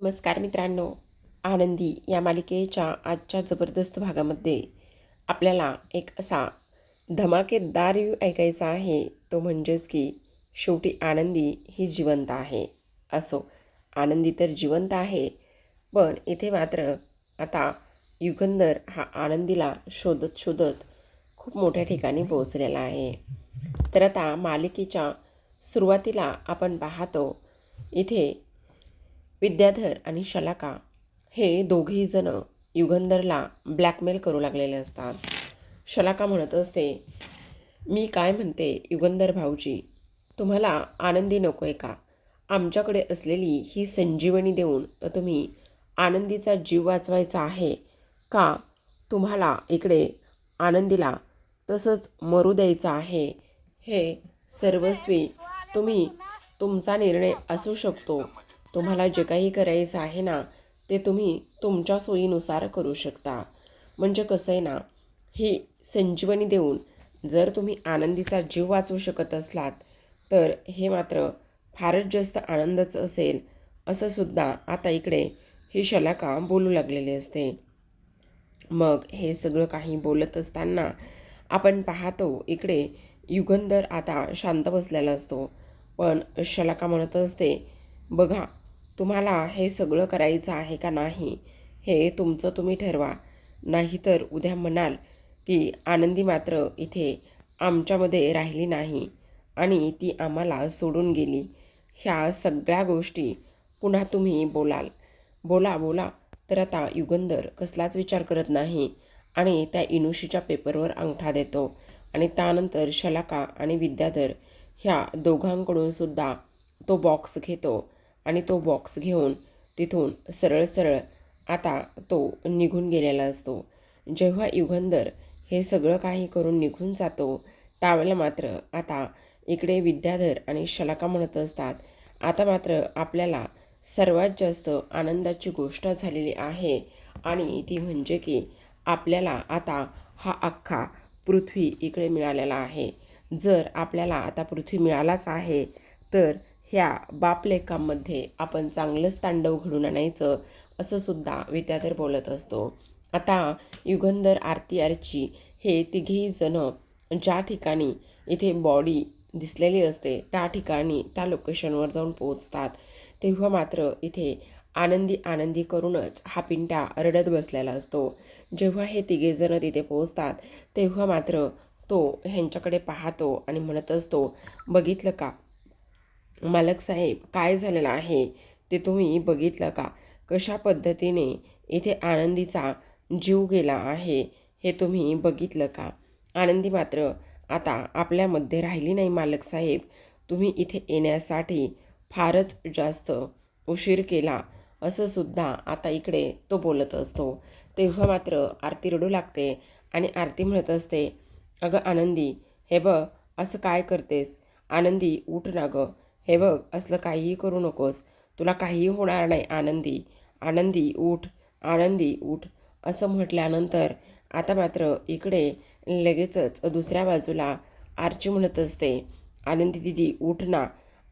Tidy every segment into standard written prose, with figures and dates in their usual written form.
नमस्कार मित्रांनो. आनंदी या मालिकेच्या आजच्या जबरदस्त भागामध्ये आपल्याला एक असा धमाकेदार रिव्ह्यू ऐकायचा आहे. तो म्हणजेच की शेवटी आनंदी ही जिवंत आहे. असो, आनंदी तर जिवंत आहे, पण इथे मात्र आता युगंधर हा आनंदीला शोधत शोधत खूप मोठ्या ठिकाणी पोहोचलेला आहे. तर आता मालिकेच्या सुरुवातीला आपण पाहतो, इथे विद्याधर आणि शलाका हे दोघेही जण युगंधरला ब्लॅकमेल करू लागलेले असतात. शलाका म्हणत असते, मी काय म्हणते युगंधर भाऊजी, तुम्हाला आनंदी नको आहे का? आमच्याकडे असलेली ही संजीवनी देऊन तुम्ही आनंदीचा जीव वाचवायचा आहे का? तुम्हाला इकडे आनंदीला तसंच मरू द्यायचं आहे? हे सर्वस्वी तुमचा निर्णय असू शकतो. तुम्हाला जे काही करायचं आहे ना, ते तुम्ही तुमच्या सोयीनुसार करू शकता. म्हणजे कसं आहे ना, ही संजीवनी देऊन जर तुम्ही आनंदीचा जीव वाचवू शकत असलात, तर हे मात्र फारच जास्त आनंदाचं असेल, असं सुद्धा आता इकडे ही शलाका बोलू लागलेली असते. मग हे सगळं काही बोलत असताना आपण पाहतो, इकडे युगंधर आता शांत बसलेला असतो. पण शलाका म्हणत असते, बघा, तुम्हाला हे सगळं करायचं आहे का नाही, हे तुमचं तुम्ही ठरवा. नाहीतर उद्या म्हणाल की आनंदी मात्र इथे आमच्यामध्ये राहिली नाही आणि ती आम्हाला सोडून गेली. ह्या सगळ्या गोष्टी पुन्हा तुम्ही बोलाल. बोला बोला. तर आता युगंधर कसलाच विचार करत नाही आणि त्या इनुशीच्या पेपरवर अंगठा देतो. आणि त्यानंतर शलाका आणि विद्याधर ह्या दोघांकडून सुद्धा तो बॉक्स घेतो आणि तो बॉक्स घेऊन तिथून सरळ सरळ आता तो निघून गेलेला असतो. जेव्हा युगंधर हे सगळं काही करून निघून जातो, त्यावेळेला मात्र आता इकडे विद्याधर आणि शलाका म्हणत असतात, आता मात्र आपल्याला सर्वात जास्त आनंदाची गोष्ट झालेली आहे आणि ती म्हणजे की आपल्याला आता हा अख्खा पृथ्वी इकडे मिळालेला आहे. जर आपल्याला आता पृथ्वी मिळालाच आहे, तर ह्या बापलेकांमध्ये आपण चांगलंच तांडव घडून आणायचं, असं सुद्धा विद्याधर बोलत असतो. आता युगंधर, आरती, अर्ची हे तिघेही जण ज्या ठिकाणी इथे बॉडी दिसलेली असते त्या ठिकाणी त्या लोकेशनवर जाऊन पोहोचतात. तेव्हा मात्र इथे आनंदी आनंदी करूनच हा पिंट्या रडत बसलेला असतो. जेव्हा हे तिघेजण तिथे पोहोचतात, तेव्हा मात्र तो ह्यांच्याकडे पाहतो आणि म्हणत असतो, बघितलं का मालक साहेब, काय झालेलं आहे ते तुम्ही बघितलं का? कशा पद्धतीने इथे आनंदीचा जीव गेला आहे हे तुम्ही बघितलं का? आनंदी मात्र आता आपल्यामध्ये राहिली नाही मालक साहेब. तुम्ही इथे येण्यासाठी फारच जास्त उशीर केला, असं सुद्धा आता इकडे तो बोलत असतो. तेव्हा मात्र आरती रडू लागते आणि आरती म्हणत असते, अगं आनंदी, हे बघ, असं काय करतेस? आनंदी, उठ ना गं. हे बघ, असलं काहीही करू नकोस. तुला काहीही होणार नाही आनंदी. आनंदी उठ, आनंदी उठ, असं म्हटल्यानंतर आता मात्र इकडे लगेचच दुसऱ्या बाजूला आरची म्हणत असते, आनंदी दिदी उठ ना.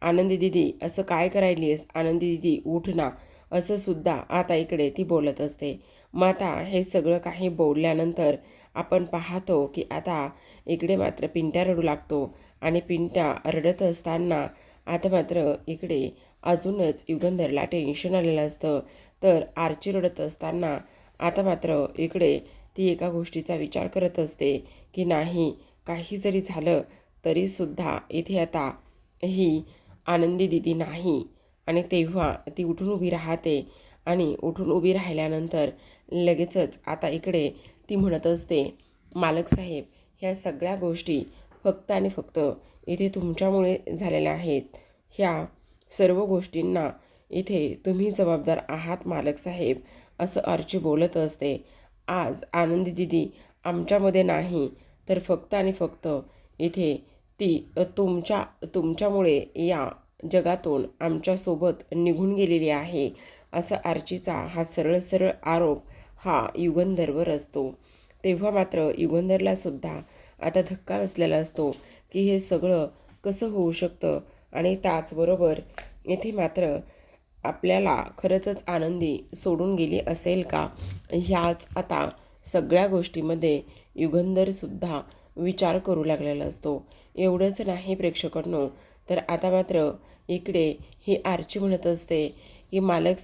आनंदी दिदी, असं काय करायलीस? आनंदी दिदी उठ ना, असं सुद्धा आता इकडे ती बोलत असते. मग आता हे सगळं काही बोलल्यानंतर आपण पाहतो की आता इकडे मात्र पिंट्या रडू लागतो आणि पिंट्या रडत असताना आता मात्र इकडे अजूनच युगंधरला टेन्शन आलेलं असतं. तर आरची रडत असताना आता मात्र इकडे ती एका गोष्टीचा विचार करत असते की नाही, काही जरी झालं तरीसुद्धा इथे आता ही आनंदी दिदी नाही. आणि तेव्हा ती उठून उभी राहते आणि उठून उभी राहिल्यानंतर लगेचच आता इकडे ती म्हणत असते, मालक साहेब, ह्या सगळ्या गोष्टी फक्त आणि फक्त इथे तुमच्यामुळे झालेल्या आहेत. ह्या सर्व गोष्टींना इथे तुम्ही जबाबदार आहात मालक साहेब, असं अर्ची बोलत असते. आज आनंदी दिदी आमच्यामध्ये नाही, तर फक्त आणि फक्त इथे ती तुमच्यामुळे या जगातून आमच्यासोबत निघून गेलेली आहे, असा आर्चीचा हा सरळ सरळ आरोप हा युगंधरवर असतो. तेव्हा मात्र युगंधरला सुद्धा आता धक्का बसलेला असतो की हे सगळं कसं होऊ शकतं. आणि त्याचबरोबर इथे मात्र आपल्याला खरंच आनंदी सोडून गेली असेल का, ह्याच आता सगळ्या गोष्टीमध्ये युगंधरसुद्धा विचार करू लागलेला असतो. एवढंच नाही प्रेक्षकांनो, तर आता मात्र इकडे ही आर्ची म्हणत असते की मालक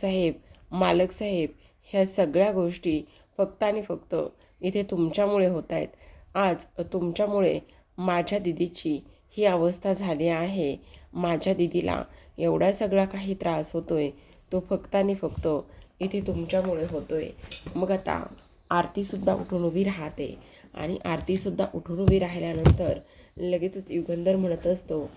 साहेब ह्या सगळ्या गोष्टी फक्त आणि फक्त इथे तुमच्यामुळे होत आहेत. आज तुमच्यामुळे माझ्या दिदीची ही अवस्था झाली आहे. माझ्या दिदीला एवढा सगळा काही त्रास होतोय, तो फक्त आणि फक्त इथे तुमच्यामुळे होतोय. मग आता आरतीसुद्धा उठून उभी राहते आणि आरतीसुद्धा उठून उभी राहिल्यानंतर लगेचच युगंधर म्हणत असतो,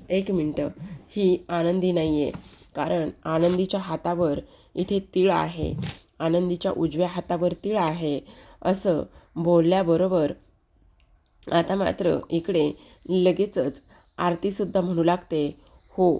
1 मिनटं, ही आनंदी नाही आहे. कारण आनंदीच्या हातावर इथे तीळ आहे, आनंदीच्या उजव्या हातावर तीळ आहे. असं बोलल्याबरोबर आता मात्र इकडे लगेचच आरतीसुद्धा म्हणू लागते, हो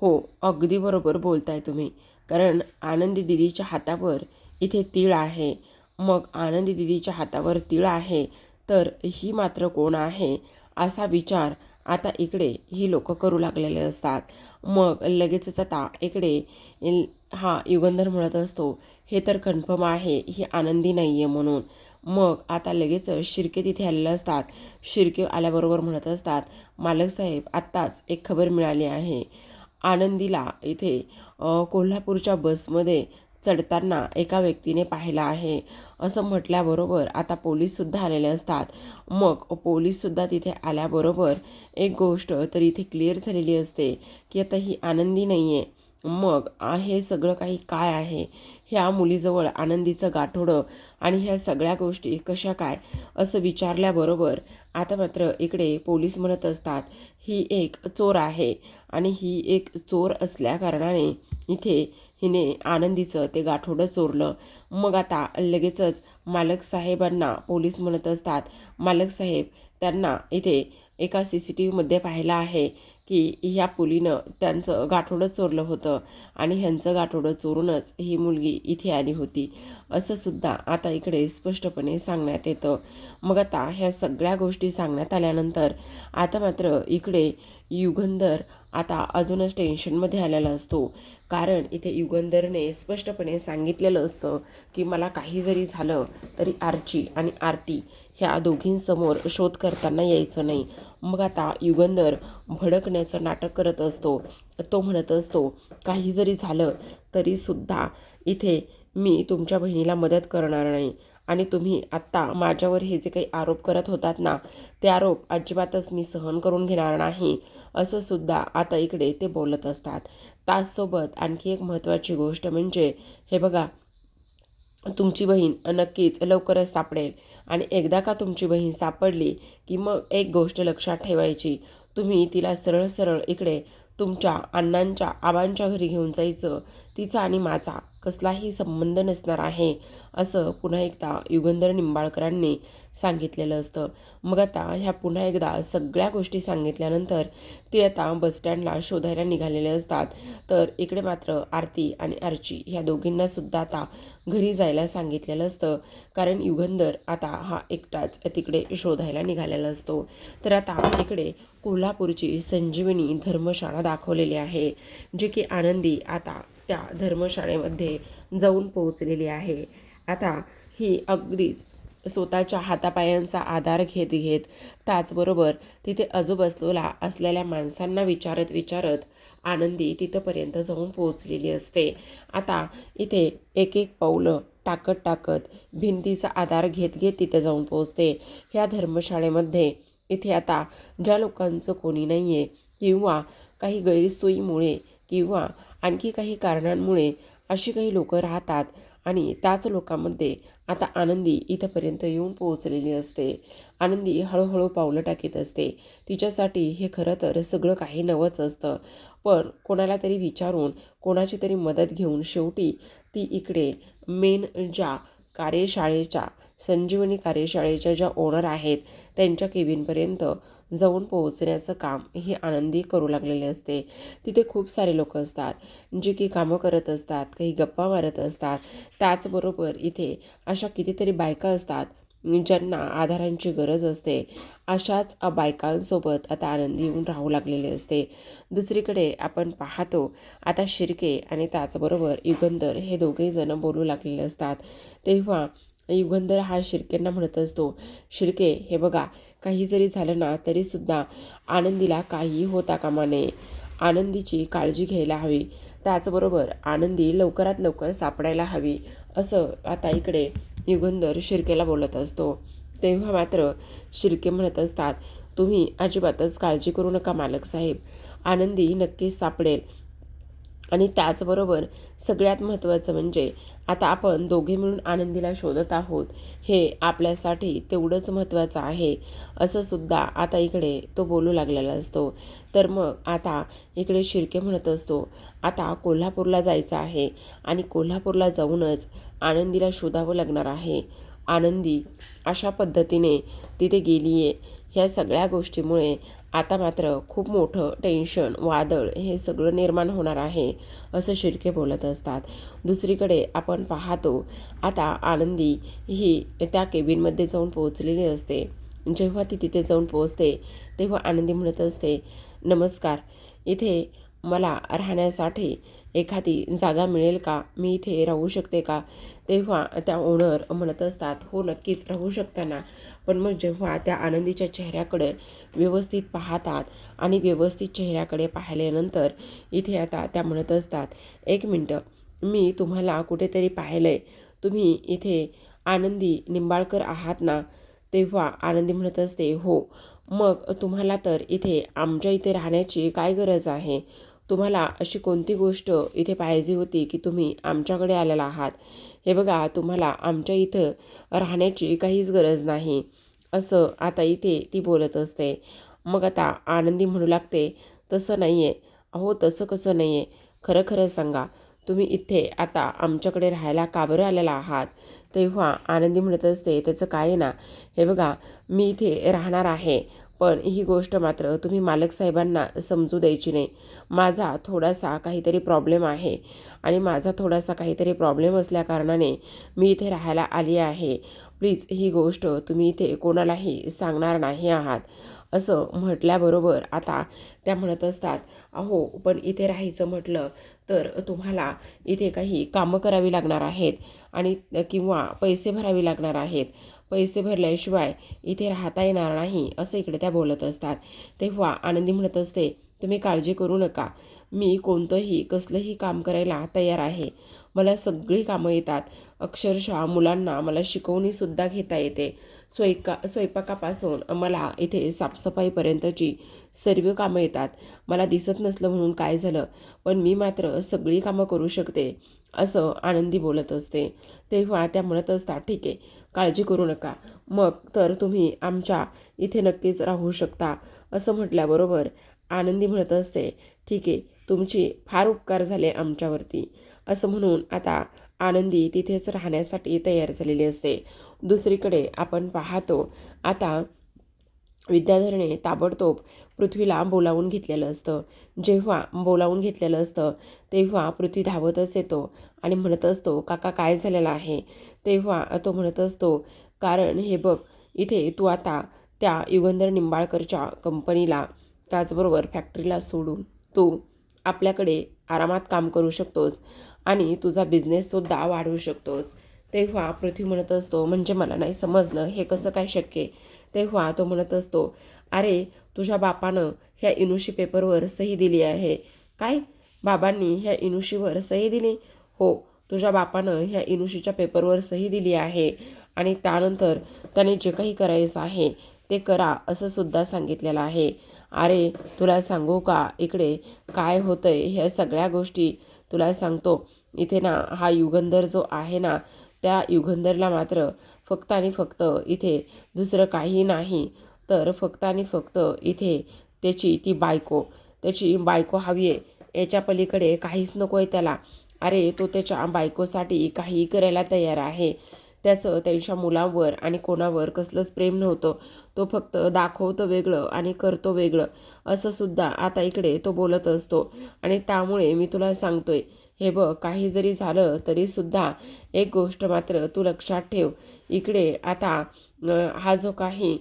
हो, अगदी बरोबर बोलताय तुम्ही. कारण आनंदी दिदीच्या हातावर इथे तीळ आहे. मग आनंदी दिदीच्या हातावर तीळ आहे तर ही मात्र कोण आहे, असा विचार आता इकडे ही लोक करू लागलेले असतात. मग लगेचच आता इकडे हा युगंधर म्हणत असतो, हे तर कन्फर्म आहे ही आनंदी नाही आहे म्हणून. मग आता लगेच शिर्के तिथे आलेले असतात. शिर्के आल्याबरोबर म्हणत असतात, मालक साहेब, आत्ताच एक खबर मिळाली आहे. आनंदीला इथे कोल्हापूरच्या बसमध्ये चढताना एका व्यक्तीने पाहिलं आहे. असं म्हटल्याबरोबर आता पोलीससुद्धा आलेले असतात. मग पोलीससुद्धा तिथे आल्याबरोबर एक गोष्ट तर इथे क्लिअर झालेली असते की आता ही आनंदी नाही आहे. मग हे सगळं काही काय आहे, ह्या मुलीजवळ आनंदीचं गाठोडं आणि ह्या सगळ्या गोष्टी कशा काय, असं विचारल्याबरोबर आता मात्र इकडे पोलीस म्हणत असतात, ही एक चोर आहे आणि ही एक चोर असल्याकारणाने इथे हिने आनंदीचं ते गाठोडं चोरलं. मग आता लगेचच मालक साहेबांना पोलीस म्हणत असतात, मालक साहेब, त्यांना इथे एका CCTVमध्ये पाहिलं आहे की ह्या मुलीनं त्यांचं गाठोडं चोरलं होतं आणि ह्यांचं गाठोडं चोरूनच ही मुलगी इथे आली होती, असं सुद्धा आता इकडे स्पष्टपणे सांगण्यात येतं. मग आता ह्या सगळ्या गोष्टी सांगण्यात आल्यानंतर आता मात्र इकडे युगंधर आता अजूनच टेन्शनमध्ये आलेला असतो. कारण इथे युगंधरने स्पष्टपणे सांगितलेलं असतं की मला काही जरी झालं तरी आर्ची आणि आरती ह्या दोघींसमोर शोध करताना यायचं नाही. मग आता युगंधर भडकण्याचं नाटक करत असतो. तो म्हणत असतो, काही जरी झालं तरीसुद्धा इथे मी तुमच्या बहिणीला मदत करणार नाही आणि तुम्ही आत्ता माझ्यावर हे जे काही आरोप करत होतात ना, ते आरोप अजिबातच मी सहन करून घेणार नाही, असं सुद्धा आता इकडे ते बोलत असतात. त्याचसोबत आणखी एक महत्त्वाची गोष्ट म्हणजे, हे बघा, तुमची बहीण नक्कीच लवकरच सापडेल आणि एकदा का तुमची बहीण सापडली की मग एक गोष्ट लक्षात ठेवायची, तुम्ही तिला सरळ सरळ इकडे तुमच्या अण्णांच्या आबांच्या घरी घेऊन जायचं. तिचा आणि माझा कसलाही संबंध नसणार आहे, असं पुन्हा एकदा युगंधर निंबाळकरांनी सांगितलेलं असतं. मग आता ह्या पुन्हा एकदा सगळ्या गोष्टी सांगितल्यानंतर ते आता बसस्टँडला शोधायला निघालेले असतात. तर इकडे मात्र आरती आणि आर्ची ह्या दोघींनासुद्धा आता घरी जायला सांगितलेलं असतं. कारण युगंधर आता हा एकटाच तिकडे शोधायला निघालेला असतो. तर आता इकडे कोल्हापूरची संजीवनी धर्मशाळा दाखवलेली आहे, जे की आनंदी आता त्या धर्मशाळेमध्ये जाऊन पोहोचलेली आहे. आता ही अगदीच स्वतःच्या हातापायांचा आधार घेत घेत त्याचबरोबर तिथे आजूबाजूला असलेल्या माणसांना विचारत आनंदी तिथंपर्यंत जाऊन पोहोचलेली असते. आता इथे एक एक पावलं टाकत भिंतीचा आधार घेत तिथे जाऊन पोहोचते. ह्या धर्मशाळेमध्ये इथे आता ज्या लोकांचं कोणी नाही आहे किंवा काही गैरसोयीमुळे किंवा आणखी काही कारणांमुळे अशी काही लोकं राहतात आणि त्याच लोकांमध्ये आता आनंदी इथंपर्यंत येऊन पोहोचलेली असते. आनंदी हळूहळू पावलं टाकीत असते. तिच्यासाठी हे खरं तर सगळं काही नवंच असतं, पण कोणाला तरी विचारून कोणाची तरी मदत घेऊन शेवटी ती इकडे मेन ज्या कार्यशाळेच्या संजीवनी कार्यशाळेच्या ज्या ओनर आहेत त्यांच्या केबिनपर्यंत जाऊन पोहोचण्याचं काम ही आनंदी करू लागलेले असते. तिथे खूप सारे लोक असतात जे की कामं करत असतात, काही गप्पा मारत असतात. त्याचबरोबर इथे अशा कितीतरी बायका असतात ज्यांना आधारांची गरज असते अशाच बायकांसोबत आता आनंदी येऊन राहू लागलेले असते. दुसरीकडे आपण पाहतो आता शिर्के आणि त्याचबरोबर युगंधर हे दोघेही जण बोलू लागलेले असतात. तेव्हा युगंधर हा शिर्केंना म्हणत असतो, शिर्के हे बघा, काही जरी झालं ना तरीसुद्धा आनंदीला काहीही होता कामा नये. आनंदीची काळजी घ्यायला हवी, त्याचबरोबर आनंदी लवकरात लवकर सापडायला हवी, असं आता इकडे युगंधर शिर्केला बोलत असतो. तेव्हा मात्र शिर्के म्हणत असतात, तुम्ही अजिबातच काळजी करू नका मालक साहेब, आनंदी नक्कीच सापडेल. आणि त्याचबरोबर सगळ्यात महत्त्वाचं म्हणजे आता आपण दोघे मिळून आनंदीला शोधत आहोत, हे आपल्यासाठी तेवढंच महत्त्वाचं आहे, असं सुद्धा आता इकडे तो बोलू लागलेला असतो. तर मग आता इकडे शिर्के म्हणत असतो, आता कोल्हापूरला जायचं आहे आणि कोल्हापूरला जाऊनच आनंदीला शोधावं लागणार आहे. आनंदी अशा पद्धतीने तिथे गेली आहे, ह्या सगळ्या गोष्टीमुळे आता मात्र खूप मोठं टेन्शन, वादळ हे सगळं निर्माण होणार आहे, असं शिर्के बोलत असतात. दुसरीकडे आपण पाहतो आता आनंदी ही त्या केबिनमध्ये जाऊन पोहोचलेली असते. जेव्हा ती तिथे जाऊन पोहोचते तेव्हा आनंदी म्हणत असते, नमस्कार, इथे मला राहण्यासाठी एखादी जागा मिळेल का? मी इथे राहू शकते का? तेव्हा त्या ओनर म्हणत असतात, हो नक्कीच राहू शकता ना. पण मग जेव्हा त्या आनंदीच्या चेहऱ्याकडे व्यवस्थित पाहतात आणि व्यवस्थित चेहऱ्याकडे पाहिल्यानंतर इथे आता त्या म्हणत असतात, एक मिनटं, मी तुम्हाला कुठेतरी पाहिलं आहे, तुम्ही इथे आनंदी निंबाळकर आहात ना? तेव्हा आनंदी म्हणत असते, हो. मग तुम्हाला तर इथे आमच्या इथे राहण्याची काय गरज आहे? तुम्हाला अशी कोणती गोष्ट इथे पाहिजे होती की तुम्ही आमच्याकडे आलेला आहात? हे बघा, तुम्हाला आमच्या इथं राहण्याची काहीच गरज नाही, असं आता इथे ती बोलत असते. मग आता आनंदी म्हणू लागते, तसं नाही आहे. अहो तसं कसं नाही आहे, खरं खरं सांगा, तुम्ही इथे आता आमच्याकडे राहायला का बरं आलेला आहात? तेव्हा आनंदी म्हणत असते, त्याचं काय आहे ना, हे बघा, मी इथे राहणार आहे, पण ही गोष्ट मात्र तुम्ही मालक साहेबांना समजू द्यायची नाही. माझा थोडासा काहीतरी प्रॉब्लेम आहे आणि माझा थोडासा काहीतरी प्रॉब्लेम असल्याकारणाने मी इथे राहायला आली आहे. प्लीज ही गोष्ट तुम्ही इथे कोणालाही सांगणार नाही आहात, असं म्हटल्याबरोबर आता त्या म्हणत असतात, अहो पण इथे राहायचं म्हटलं तर तुम्हाला इथे काही कामं करावी लागणार आहेत आणि किंवा पैसे भरावे लागणार आहेत. पैसे भरल्याशिवाय इथे राहता येणार नाही, असं इकडे त्या बोलत असतात. तेव्हा आनंदी म्हणत असते, तुम्ही काळजी करू नका, मी कोणतंही कसलंही काम करायला तयार आहे. मला सगळी कामं येतात, अक्षरशः मुलांना मला शिकवणीसुद्धा घेता येते. स्वयंपाकापासून मला इथे साफसफाईपर्यंतची सर्व कामं येतात. मला दिसत नसलं म्हणून काय झालं, पण मी मात्र सगळी कामं करू शकते, असं आनंदी बोलत असते. तेव्हा त्या म्हणत असतात, ठीक आहे, काळजी करू नका, मग तर तुम्ही आमच्या इथे नक्कीच राहू शकता, असं म्हटल्याबरोबर आनंदी म्हणत असते, ठीक आहे, तुमची फार उपकार झाले आमच्यावरती, असं म्हणून आता आनंदी तिथेच राहण्यासाठी तयार झालेली असते. दुसरीकडे आपण पाहतो आता विद्याधरने ताबडतोब पृथ्वीला बोलावून घेतलेलं असतं. जेव्हा बोलावून घेतलेलं असतं तेव्हा पृथ्वी धावतच येतो आणि म्हणत असतो, काका काय झालेलं आहे? तेव्हा तो म्हणत असतो, कारण हे बघ, इथे तू आता त्या युगंधर निंबाळकरच्या कंपनीला त्याचबरोबर फॅक्टरीला सोडून तू आपल्याकडे आरामात काम करू शकतोस आणि तुझा बिझनेससुद्धा वाढवू शकतोस. तेव्हा पृथ्वी म्हणत असतो, म्हणजे मला नाही समजलं, हे कसं काय शक्य आहे? तेव्हा तो म्हणत असतो, अरे तुझ्या बापानं ह्या इनुशी पेपरवर सही दिली आहे. काय? बाबांनी ह्या इनुशीवर सही दिली? हो, तुझ्या बापानं ह्या इनुशीच्या पेपरवर सही दिली आहे आणि त्यानंतर त्याने जे काही करायचं आहे ते करा, असं सुद्धा सांगितलेलं आहे. अरे तुला सांगू का इकडे काय होतंय, ह्या सगळ्या गोष्टी तुला सांगतो. इथे ना हा युगंधर जो आहे ना, त्या युगंधरला मात्र फक्त आणि फक्त इथे दुसरं काही नाही, तर फक्त आणि फक्त इथे त्याची बायको हवी आहे. याच्या पलीकडे काहीच नको आहे त्याला. अरे तो त्याच्या बायकोसाठी काहीही करायला तयार आहे. त्याचं त्यांच्या मुलांवर आणि कोणावर कसलंच प्रेम नव्हतं. तो फक्त दाखवतो वेगळं आणि करतो वेगळं, असं सुद्धा आता इकडे तो बोलत असतो. आणि त्यामुळे मी तुला सांगतोय, हे बघ, काही जरी झालं तरीसुद्धा एक गोष्ट मात्र तू लक्षात ठेव. इकडे आता हा जो काही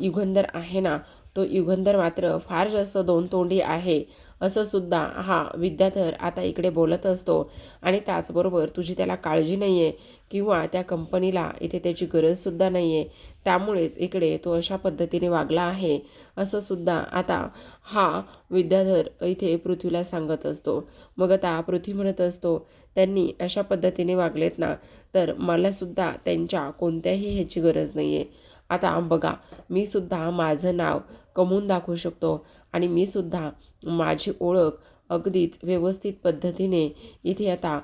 युगंधर आहे ना, तो युगंधर मात्र फार जास्त दोन तोंडी आहे, असं सुद्धा हा विद्याधर आता इकडे बोलत असतो. आणि त्याचबरोबर तुझी त्याला काळजी नाही आहे किंवा त्या कंपनीला इथे त्याची गरजसुद्धा नाही आहे, त्यामुळेच इकडे तो अशा पद्धतीने वागला आहे, असं सुद्धा आता हा विद्याधर इथे पृथ्वीला सांगत असतो. मग आता पृथ्वी म्हणत असतो, त्यांनी अशा पद्धतीने वागलेत ना, तर मलासुद्धा त्यांच्या कोणत्याही ह्याची गरज नाही आहे. आता बघा, मी सुद्धा माझं नाव कमवून दाखवू शकतो आणि मी सुद्धा माझी ओळख अगदीच व्यवस्थित पद्धतीने इथे आता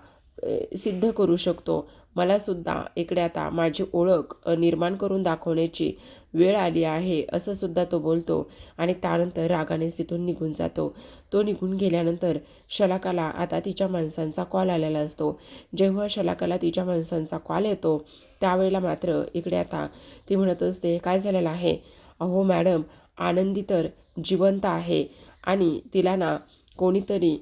सिद्ध करू शकतो. मलासुद्धा इकडे आता माझी ओळख निर्माण करून दाखवण्याची वेळ आली आहे, असं सुद्धा तो बोलतो. आणि त्यानंतर रागानेच तिथून निघून जातो. तो निघून गेल्यानंतर शलाकाला आता तिच्या माणसांचा कॉल आलेला असतो. जेव्हा शलाकाला तिच्या माणसांचा कॉल येतो त्यावेळेला मात्र इकडे आता ती म्हणत असते, काय झालेलं आहे? अहो मॅडम, आनंदी तर जिवंत आहे आणि तिला ना कोणीतरी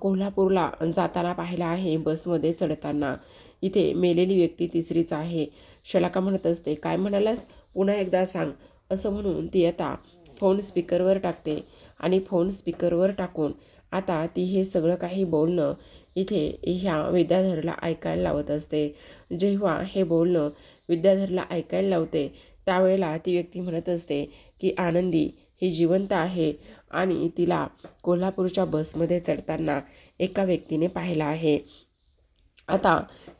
कोल्हापूरला जाताना पाहिलं आहे बसमध्ये चढताना. इथे मेलेली व्यक्ती तिसरीच आहे. शलाका म्हणत असते, काय म्हणालास? पुन्हा एकदा सांग. असं म्हणून ती आता फोन स्पीकरवर टाकते आणि फोन स्पीकरवर टाकून आता ती हे सगळं काही बोलणं इथे ह्या विद्याधरला ऐकायला लावत असते. जेव्हा हे बोलणं विद्याधरला ऐकायला लावते त्यावेळेला ती व्यक्ती म्हणत असते की आनंदी ही जिवंत आहे आणि तिला कोल्हापूरच्या बसमध्ये चढताना एका व्यक्तीने पाहिलं आहे. आता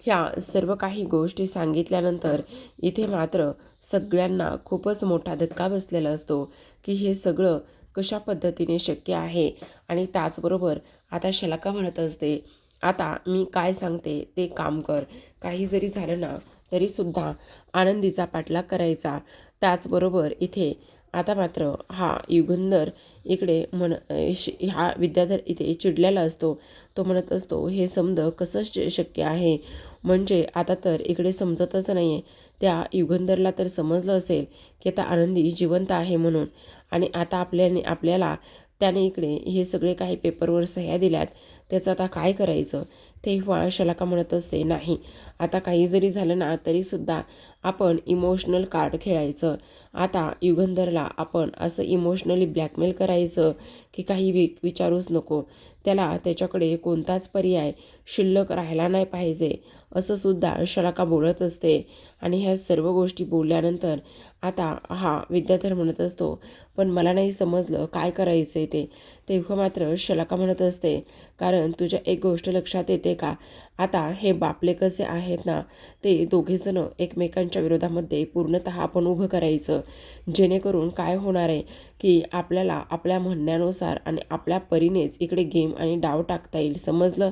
ह्या सर्व काही गोष्टी सांगितल्यानंतर इथे मात्र सगळ्यांना खूपच मोठा धक्का बसलेला असतो की हे सगळं कशा पद्धतीने शक्य आहे. आणि त्याचबरोबर आता शलाका म्हणत असते, आता मी काय सांगते ते काम कर. काही जरी झालं ना तरीसुद्धा आनंदीचा पाठलाग करायचा. त्याचबरोबर इथे आता मात्र हा युगंधर इकडे हा विद्याधर इथे चिडलेला असतो. तो म्हणत असतो, हे समज कसं शक्य आहे? म्हणजे आता तर इकडे समजतच नाही आहे. त्या युगंधरला तर समजलं असेल की आता आनंदी जिवंत आहे म्हणून, आणि आता आपल्याला त्याने इकडे हे सगळे काही पेपरवर सह्या दिल्यात, त्याचं आता काय करायचं? तेव्हा शलाका म्हणत असते, नाही, आता काही जरी झालं ना तरीसुद्धा आपण इमोशनल कार्ड खेळायचं. आता युगंधरला आपण असं इमोशनली ब्लॅकमेल करायचं की काही विचारूच नको. त्याला त्याच्याकडे कोणताच पर्याय शिल्लक राहिला नाही पाहिजे, असं सुद्धा शलाका बोलत असते. आणि ह्या सर्व गोष्टी बोलल्यानंतर आता हा विद्याधर म्हणत असतो, पण मला नाही समजलं काय करायचं आहे ते. तेव्हा मात्र शलाका म्हणत असते, कारण तुझ्या एक गोष्ट लक्षात येते का? आता हे बापले कसे आहेत ना, ते दोघेजणं एकमेकांच्या विरोधामध्ये पूर्णतः आपण उभं करायचं. जेणेकरून काय होणार आहे की आपल्याला आपल्या म्हणण्यानुसार आणि आपल्या परीनेच इकडे गेम आणि डाव टाकता येईल, समजलं?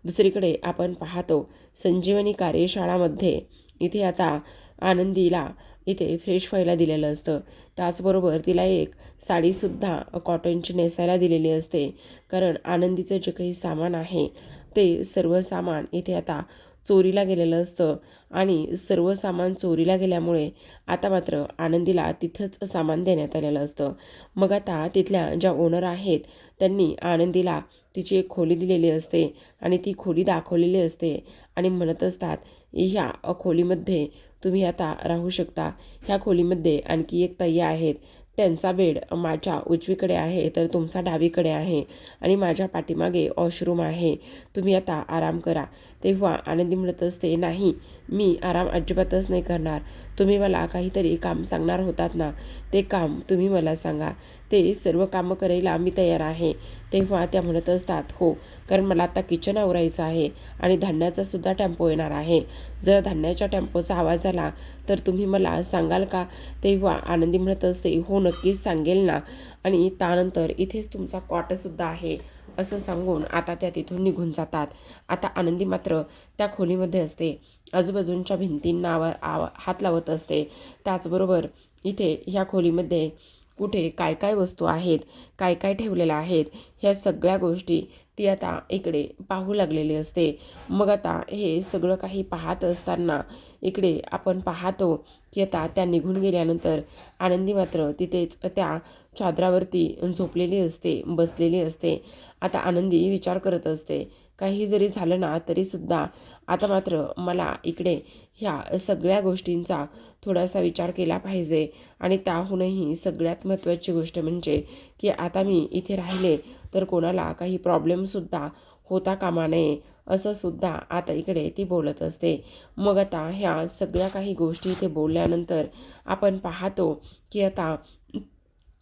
दुसरीकडे आपण पाहतो संजीवनी कार्यशाळामध्ये इथे आता आनंदीला इथे फ्रेश व्हायला दिलेलं असतं. त्याचबरोबर तिला एक साडीसुद्धा कॉटनची नेसायला दिलेली असते. कारण आनंदीचं जे काही सामान आहे ते सर्व सामान इथे आता चोरीला गेलेलं असतं. आणि सर्व सामान चोरीला गेल्यामुळे आता मात्र आनंदीला तिथंच सामान देण्यात आलेलं असतं. मग आता तिथल्या ज्या ओनर आहेत त्यांनी आनंदीला तिची एक खोली दिलेली असते आणि ती खोली दाखवलेली असते आणि म्हणत असतात, ह्या खोलीमध्ये तुम्ही आता राहू शकता. ह्या खोलीमध्ये आणखी एक ताई आहेत, त्यांचा बेड माझ्या उजवीकडे आहे तर तुमचा डावीकडे आहे आणि माझ्या पाठीमागे वॉशरूम आहे, तुम्ही आता आराम करा. तेव्हा आनंदी म्हणत असते, नाही, मी आराम अजिबातच नाही करणार. तुम्ही मला काहीतरी काम सांगणार होतात ना, ते काम तुम्ही मला सांगा. ते सर्व कामं करायला मी तयार आहे. तेव्हा त्या म्हणत असतात, हो, कारण मला आता किचन आवरायचं आहे आणि धान्याचा सुद्धा टेम्पो येणार आहे. जर धान्याच्या टेम्पोचा आवाज आला तर तुम्ही मला सांगाल का? तेव्हा आनंदी म्हणत असते, हो, नक्कीच सांगेल ना, आणि त्यानंतर इथेच तुमचा क्वार्टरसुद्धा आहे, असं सांगून आता त्या तिथून निघून जातात. आता आनंदी मात्र त्या खोलीमध्ये असते. आजूबाजूंच्या भिंतींना हात लावत असते. त्याचबरोबर इथे ह्या खोलीमध्ये कुठे काय काय वस्तू आहेत, काय काय ठेवलेलं आहेत, ह्या सगळ्या गोष्टी ती आता इकडे पाहू लागलेली असते. मग आता हे सगळं काही पाहत असताना इकडे आपण पाहतो की आता त्या निघून गेल्यानंतर आनंदी मात्र तिथेच त्या चादरावरती झोपलेली असते, बसलेली असते. आता आनंदी विचार करत असते काही जरी झालं ना तरीसुद्धा आता मात्र मला इकडे ह्या सगळ्या गोष्टींचा थोडासा विचार केला पाहिजे. आणि त्याहूनही सगळ्यात महत्त्वाची गोष्ट म्हणजे की आता मी इथे राहिले तर कोणाला काही प्रॉब्लेमसुद्धा होता कामा नये, असं सुद्धा आता इकडे ती बोलत असते. मग आता ह्या सगळ्या काही गोष्टी इथे बोलल्यानंतर आपण पाहतो की आता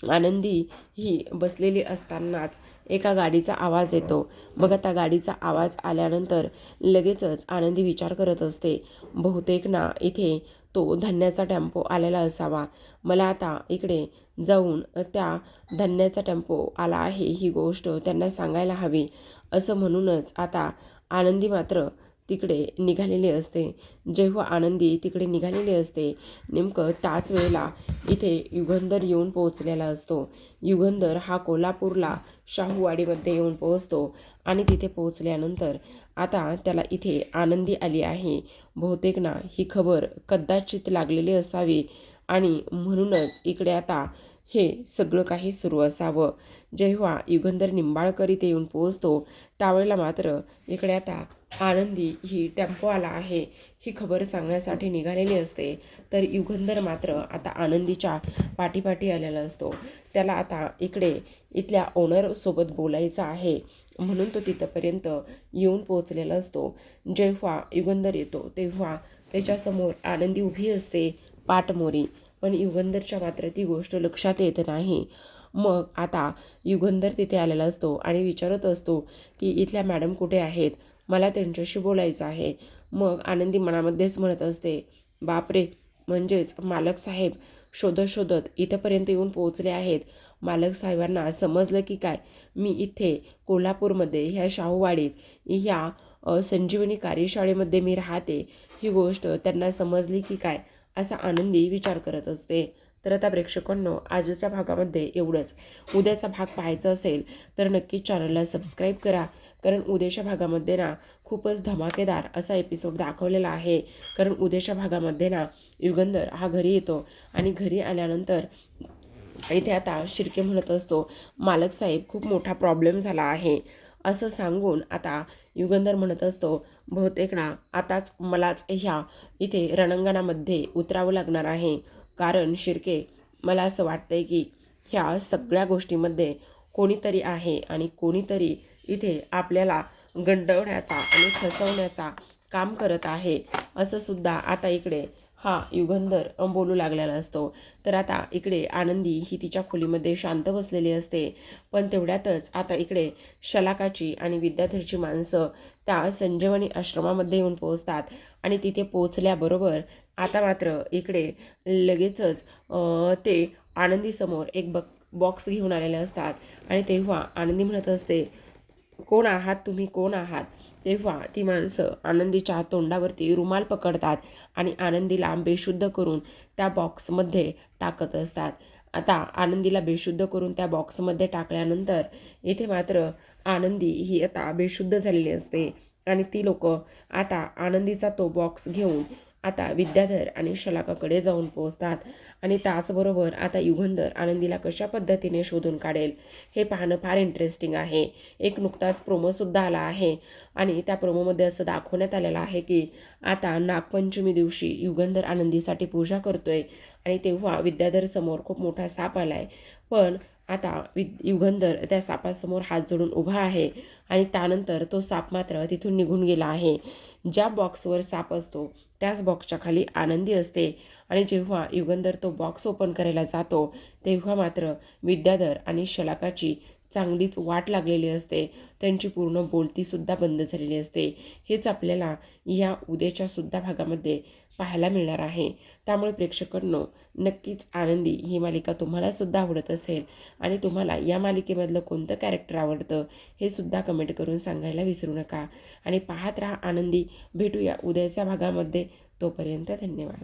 आनंदी ही बसलेली असतानाच एका गाडीचा आवाज येतो. मग आता गाडीचा आवाज आल्यानंतर लगेचच आनंदी विचार करत असते, बहुतेक ना इथे तो धान्याचा टेम्पो आलेला असावा. मला आता इकडे जाऊन त्या धान्याचा टेम्पो आला आहे ही गोष्ट त्यांना सांगायला हवी, असं म्हणूनच आता आनंदी मात्र तिकडे निघालेली असते. जेव्हा आनंदी तिकडे निघालेली असते नेमकं त्याच वेळेला इथे युगंधर येऊन पोहोचलेला असतो. युगंधर हा कोल्हापूरला शाहूवाडीमध्ये येऊन पोहोचतो आणि तिथे पोहोचल्यानंतर आता त्याला इथे आनंदी आली आहे, बहुतेक ना ही खबर कदाचित लागलेली असावी आणि म्हणूनच इकडे आता हे सगळं काही सुरू असावं. जेव्हा युगंधर निंबाळकर इथे येऊन पोहोचतो त्यावेळेला मात्र इकडे आता आनंदी ही टेम्पो आला आहे ही खबर सांगण्यासाठी निघालेली असते. तर युगंधर मात्र आता आनंदीच्या पाठीपाठी आलेला असतो. त्याला आता इकडे इथल्या ओनरसोबत बोलायचं आहे म्हणून तो तिथंपर्यंत येऊन पोहोचलेला असतो. जेव्हा युगंधर येतो तेव्हा त्याच्यासमोर आनंदी उभी असते पाठमोरी, पण युगंधरच्या मात्र ती गोष्ट लक्षात येत नाही. मग आता युगंधर तिथे आलेला असतो आणि विचारत असतो की इथल्या मॅडम कुठे आहेत, मला त्यांच्याशी बोलायचं आहे. मग आनंदी मनामध्येच म्हणत असते, बापरे, म्हणजेच मालक साहेब शोधत शोधत इथंपर्यंत येऊन पोहोचले आहेत. मालक साहेबांना समजलं की काय मी इथे कोल्हापूरमध्ये ह्या शाहूवाडीत ह्या संजीवनी कार्यशाळेमध्ये मी राहते, ही गोष्ट त्यांना समजली की काय, असा आनंदी विचार करत असते. तर आता प्रेक्षकांनो, आजच्या भागामध्ये एवढंच. उद्याचा भाग पाहायचा असेल तर नक्कीच चॅनलला सबस्क्राईब करा, कारण उद्याच्या भागामध्ये ना खूपच धमाकेदार असा एपिसोड दाखवलेला आहे. कारण उद्याच्या भागामध्ये ना युगंधर हा घरी येतो आणि घरी आल्यानंतर इथे आता शिर्के म्हणत असतो, मालक साहेब खूप मोठा प्रॉब्लेम झाला आहे, असं सांगून आता युगंधर म्हणत असतो, बहुतेक ना आताच मलाच ह्या इथे रणांगणामध्ये उतरावं लागणार आहे. कारण शिर्के, मला असं वाटतंय की ह्या सगळ्या गोष्टीमध्ये कोणीतरी आहे आणि कोणीतरी इथे आपल्याला गंडवण्याचा आणि फसवण्याचा काम करत आहे, असं सुद्धा आता इकडे हा युगंधर बोलू लागलेला असतो. तर आता इकडे आनंदी ही तिच्या खोलीमध्ये शांत बसलेली असते. पण तेवढ्यातच आता इकडे शलाकाची आणि विद्याधरची माणसं त्या संजीवनी आश्रमामध्ये येऊन पोहोचतात आणि तिथे पोहोचल्याबरोबर आता मात्र इकडे लगेचच ते आनंदीसमोर एक बॉक्स घेऊन आलेले असतात. आणि तेव्हा आनंदी म्हणत असते, कोण आहात तुम्ही, कोण आहात? तेव्हा ती माणसं आनंदीच्या तोंडावरती रुमाल पकडतात आणि आनंदीला बेशुद्ध करून त्या बॉक्समध्ये टाकत असतात. आता आनंदीला बेशुद्ध करून त्या बॉक्समध्ये टाकल्यानंतर इथे मात्र आनंदी ही आता बेशुद्ध झालेली असते आणि ती लोक आता आनंदीचा तो बॉक्स घेऊन आता विद्याधर आणि शलाकाकडे जाऊन पोहोचतात. आणि त्याचबरोबर आता युगंधर आनंदीला कशा पद्धतीने शोधून काढेल हे पाहणं फार इंटरेस्टिंग आहे. एक नुकताच प्रोमोसुद्धा आला आहे आणि त्या प्रोमोमध्ये असं दाखवण्यात आलेलं आहे की आता नागपंचमी दिवशी युगंधर आनंदीसाठी पूजा करतोय आणि तेव्हा विद्याधर समोर खूप मोठा साप आला आहे. पण आता युगंधर त्या सापासमोर हात जोडून उभा आहे आणि त्यानंतर तो साप मात्र तिथून निघून गेला आहे. ज्या बॉक्सवर साप असतो त्याच बॉक्सच्या खाली आनंदी असते. आणि जेव्हा युगंधर तो बॉक्स ओपन करायला जातो तेव्हा मात्र विद्याधर आणि शलाकाची चांगलीच वाट लागलेली असते. त्यांची पूर्ण बोलतीसुद्धा बंद झालेली असते. हेच आपल्याला या उद्याच्या सुद्धा भागामध्ये पाहायला मिळणार आहे. त्यामुळे प्रेक्षकांनो, नक्कीच आनंदी ही मालिका तुम्हालासुद्धा आवडत असेल आणि तुम्हाला या मालिकेमधलं कोणतं कॅरेक्टर आवडतं हे सुद्धा कमेंट करून सांगायला विसरू नका. आणि पाहत राहा आनंदी. भेटूया उद्याच्या भागामध्ये. तोपर्यंत धन्यवाद.